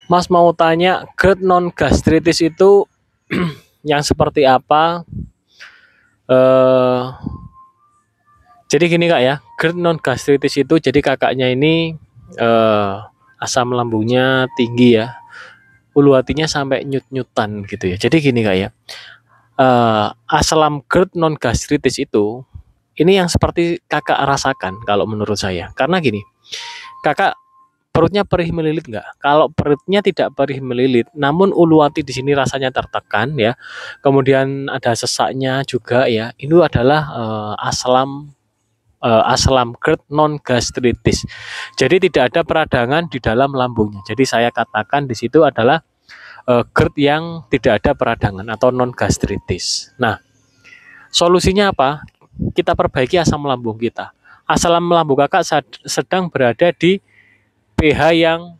Mas mau tanya GERD non gastritis itu yang seperti apa? Eh, jadi gini Kak ya, GERD non gastritis itu jadi kakaknya ini eh, asam lambungnya tinggi ya, ulu hatinya sampai nyut-nyutan gitu ya. Jadi gini Kak ya, asam GERD non gastritis itu ini yang seperti kakak rasakan kalau menurut saya. Karena gini, kakak perutnya perih melilit nggak? Kalau perutnya tidak perih melilit, namun ulu hati di sini rasanya tertekan ya. Kemudian ada sesaknya juga ya. Ini adalah asam GERD non gastritis. Jadi tidak ada peradangan di dalam lambungnya. Jadi saya katakan di situ adalah GERD yang tidak ada peradangan atau non gastritis. Nah, solusinya apa? Kita perbaiki asam lambung kita. Asam lambung kakak sedang berada di pH yang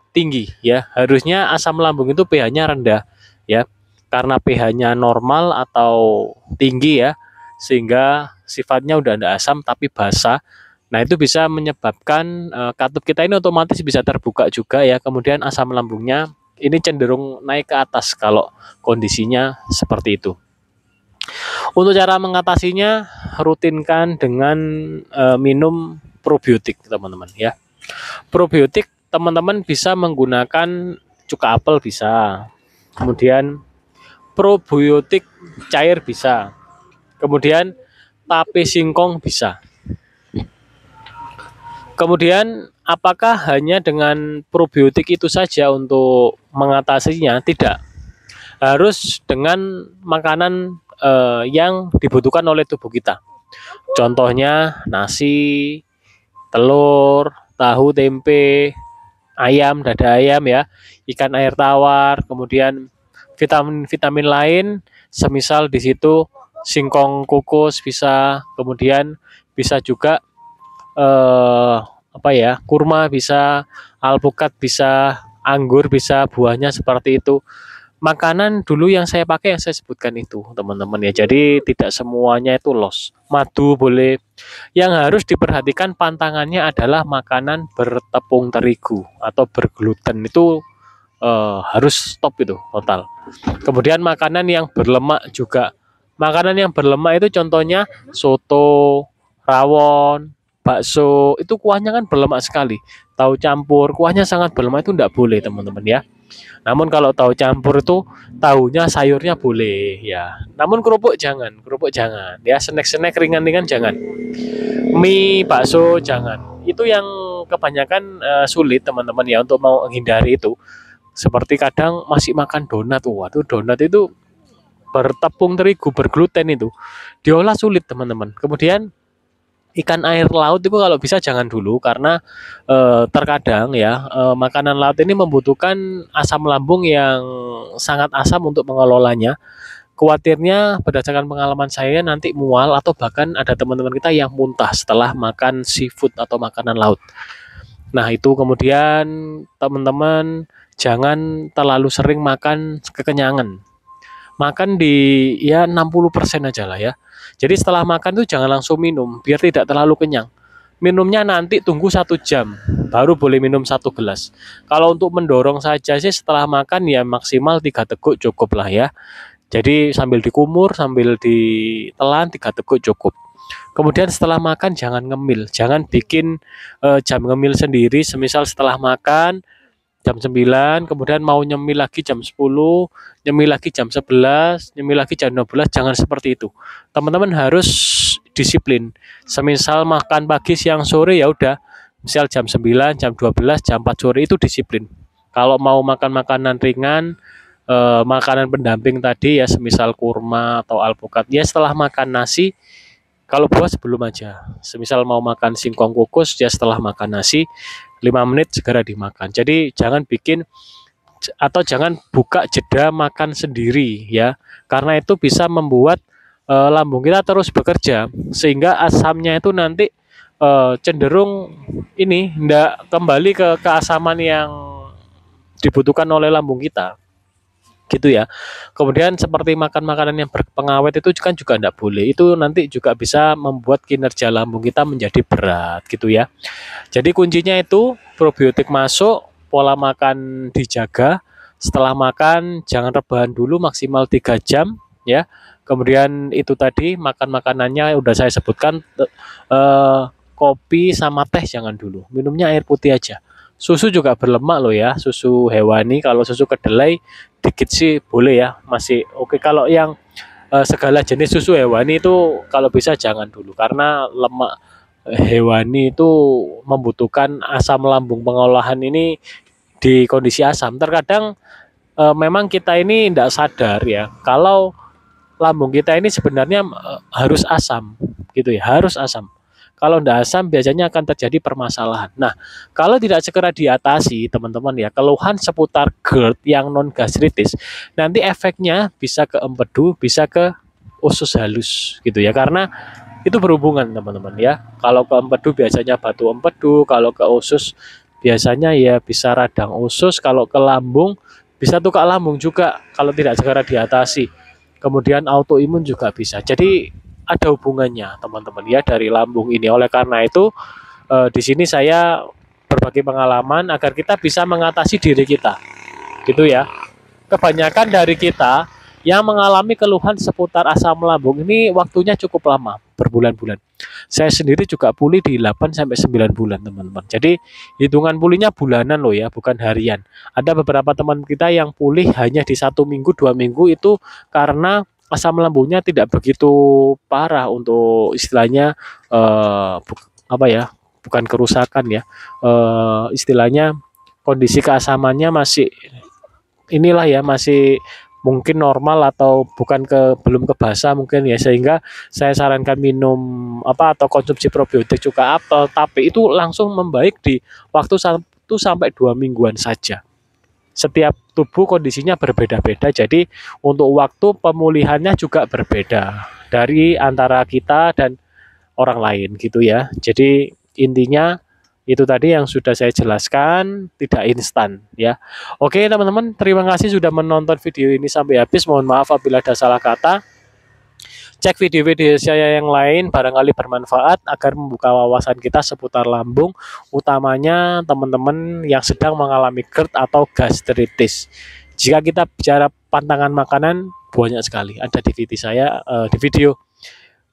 tinggi ya. Harusnya asam lambung itu pH-nya rendah ya. Karena pH-nya normal atau tinggi ya, sehingga sifatnya udah ada asam tapi basah. Nah, itu bisa menyebabkan katup kita ini otomatis bisa terbuka juga ya. Kemudian asam lambungnya ini cenderung naik ke atas kalau kondisinya seperti itu. Untuk cara mengatasinya, rutinkan dengan minum probiotik, teman-teman ya. Probiotik teman-teman bisa menggunakan cuka apel bisa. Kemudian probiotik cair bisa. Kemudian tape singkong bisa. Kemudian apakah hanya dengan probiotik itu saja untuk mengatasinya? Tidak. Harus dengan makanan yang dibutuhkan oleh tubuh kita. Contohnya nasi, telur, tahu, tempe, ayam, dada ayam ya, ikan air tawar, kemudian vitamin-vitamin lain, semisal di situ singkong kukus bisa, kemudian bisa juga apa ya, kurma bisa, alpukat bisa, anggur bisa, buahnya seperti itu. Makanan dulu yang saya pakai yang saya sebutkan itu teman-teman ya, jadi tidak semuanya itu los. Madu boleh. Yang harus diperhatikan pantangannya adalah makanan bertepung terigu atau bergluten itu harus stop itu total. Kemudian makanan yang berlemak juga. Makanan yang berlemak itu contohnya soto, rawon, bakso, itu kuahnya kan berlemak sekali. Tahu campur, kuahnya sangat berlemak, itu tidak boleh teman-teman ya. Namun kalau tahu campur itu tahunya sayurnya boleh ya. Namun kerupuk jangan ya. Snack-snack ringan-ringan jangan. Mie, bakso jangan. Itu yang kebanyakan sulit teman-teman ya untuk mau menghindari itu. Seperti kadang masih makan donat. Waduh, donat itu bertepung terigu, bergluten itu. Diolah sulit teman-teman. Kemudian ikan air laut itu kalau bisa jangan dulu karena terkadang ya makanan laut ini membutuhkan asam lambung yang sangat asam untuk mengelolanya. Khawatirnya berdasarkan pengalaman saya nanti mual atau bahkan ada teman-teman kita yang muntah setelah makan seafood atau makanan laut. Nah, itu kemudian teman-teman jangan terlalu sering makan kekenyangan. Makan di ya 60% aja lah ya. Jadi setelah makan tuh jangan langsung minum biar tidak terlalu kenyang. Minumnya nanti tunggu 1 jam baru boleh minum 1 gelas. Kalau untuk mendorong saja sih setelah makan ya maksimal 3 teguk cukup lah ya. Jadi sambil dikumur sambil ditelan 3 teguk cukup. Kemudian setelah makan jangan ngemil, jangan bikin jam ngemil sendiri. Semisal setelah makan jam 9, kemudian mau nyemil lagi jam 10, nyemil lagi jam 11, nyemil lagi jam 12, jangan seperti itu. Teman-teman harus disiplin. Semisal makan pagi, siang, sore ya udah. Misal jam 9, jam 12, jam 4 sore itu disiplin. Kalau mau makan makanan ringan, makanan pendamping tadi ya semisal kurma atau alpukat ya setelah makan nasi, kalau buah sebelum aja. Semisal mau makan singkong kukus ya setelah makan nasi 5 menit segera dimakan. Jadi jangan bikin atau jangan buka jeda makan sendiri ya. Karena itu bisa membuat lambung kita terus bekerja sehingga asamnya itu nanti cenderung ini tidak kembali ke keasaman yang dibutuhkan oleh lambung kita gitu ya. Kemudian seperti makan makanan yang berpengawet itu kan juga tidak boleh. Itu nanti juga bisa membuat kinerja lambung kita menjadi berat gitu ya. Jadi kuncinya itu probiotik masuk, pola makan dijaga. Setelah makan jangan rebahan dulu maksimal 3 jam ya. Kemudian itu tadi makan makanannya udah saya sebutkan, kopi sama teh jangan dulu. Minumnya air putih aja. Susu juga berlemak loh ya, susu hewani. Kalau susu kedelai dikit sih boleh ya, masih oke. Kalau yang segala jenis susu hewani itu kalau bisa jangan dulu karena lemak hewani itu membutuhkan asam lambung, pengolahan ini di kondisi asam. Terkadang memang kita ini tidak sadar ya kalau lambung kita ini sebenarnya harus asam gitu ya, harus asam. Kalau tidak asam biasanya akan terjadi permasalahan. Nah, kalau tidak segera diatasi teman-teman ya, keluhan seputar GERD yang non gastritis, nanti efeknya bisa ke empedu, bisa ke usus halus gitu ya. Karena itu berhubungan teman-teman ya. Kalau ke empedu biasanya batu empedu, kalau ke usus biasanya ya bisa radang usus, kalau ke lambung bisa tukak lambung juga kalau tidak segera diatasi. Kemudian autoimun juga bisa. Jadi ada hubungannya teman-teman ya dari lambung ini. Oleh karena itu di sini saya berbagi pengalaman agar kita bisa mengatasi diri kita. Gitu ya. Kebanyakan dari kita yang mengalami keluhan seputar asam lambung ini waktunya cukup lama, berbulan-bulan. Saya sendiri juga pulih di 8 sampai 9 bulan, teman-teman. Jadi hitungan pulihnya bulanan loh ya, bukan harian. Ada beberapa teman kita yang pulih hanya di 1 minggu, 2 minggu itu karena asam lambungnya tidak begitu parah untuk istilahnya apa ya? Bukan kerusakan ya. Istilahnya kondisi keasamannya masih inilah ya, masih mungkin normal atau bukan belum kebasa mungkin ya, sehingga saya sarankan minum apa atau konsumsi probiotik juga apel, tapi itu langsung membaik di waktu 1 sampai 2 mingguan saja. Setiap tubuh kondisinya berbeda-beda, jadi untuk waktu pemulihannya juga berbeda dari antara kita dan orang lain gitu ya. Jadi intinya itu tadi yang sudah saya jelaskan, tidak instan ya. Oke teman-teman, terima kasih sudah menonton video ini sampai habis. Mohon maaf apabila ada salah kata. Cek video-video saya yang lain, barangkali bermanfaat agar membuka wawasan kita seputar lambung, utamanya teman-teman yang sedang mengalami GERD atau gastritis. Jika kita bicara pantangan makanan, banyak sekali. Ada di video saya, di video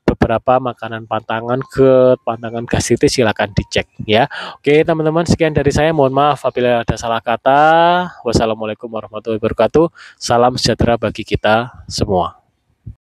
beberapa makanan pantangan GERD, pantangan gastritis, silakan dicek ya. Oke teman-teman, sekian dari saya. Mohon maaf apabila ada salah kata. Wassalamualaikum warahmatullahi wabarakatuh. Salam sejahtera bagi kita semua.